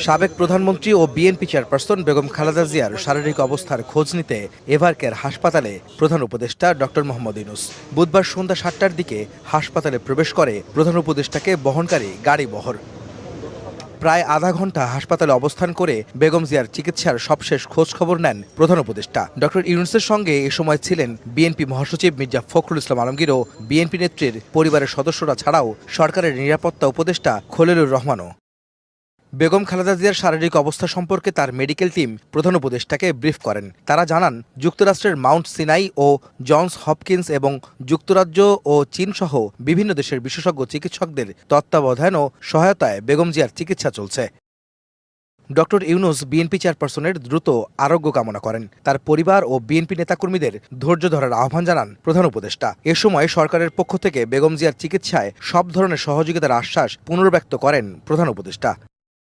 সাবেক প্রধানমন্ত্রী ও BNP chairperson Begum Khaleda জিয়ার শারীরিক অবস্থার খোঁজ নিতে এভারকেয়ার হাসপাতালে প্রধান উপদেষ্টা ডক্টর মোহাম্মদ ইউনূস বুধবার সন্ধ্যা ৭টার দিকে হাসপাতালে প্রবেশ করে প্রধান উপদেষ্টাকে বহনকারী গাড়ি বহর। প্রায় আধা ঘন্টা হাসপাতালে অবস্থান করে বেগম জিয়ার চিকিৎসার সবশেষ খোঁজ খবর নেন প্রধান উপদেষ্টা। ডক্টর ইউনূসের সঙ্গে এ সময় ছিলেন বিএনপি মহাসচিব মির্জা ফখরুল ইসলাম আলমগীর ও বিএনপি নেত্রীর পরিবারের সদস্যরা ছাড়াও সরকারের নিরাপত্তা উপদেষ্টা খলিলুর রহমানও। বেগম খালেদা জিয়ার শারীরিক অবস্থা সম্পর্কে তার মেডিকেল টিম প্রধান উপদেষ্টাকে ব্রিফ করেন। তারা জানান, যুক্তরাষ্ট্রের মাউন্ট সিনাই ও জনস হপকিন্স এবং যুক্তরাজ্য ও চীনসহ বিভিন্ন দেশের বিশেষজ্ঞ চিকিৎসকদের তত্ত্বাবধান ও সহায়তায় বেগম জিয়ার চিকিৎসা চলছে। ডক্টর ইউনূস বিএনপি চেয়ারপারসনের দ্রুত আরোগ্য কামনা করেন। তার পরিবার ও বিএনপি নেতাকর্মীদের ধৈর্য ধরার আহ্বান জানান প্রধান উপদেষ্টা। এ সময় সরকারের পক্ষ থেকে বেগম জিয়ার চিকিৎসায় সব ধরনের সহযোগিতার আশ্বাস পুনর্ব্যক্ত করেন প্রধান উপদেষ্টা।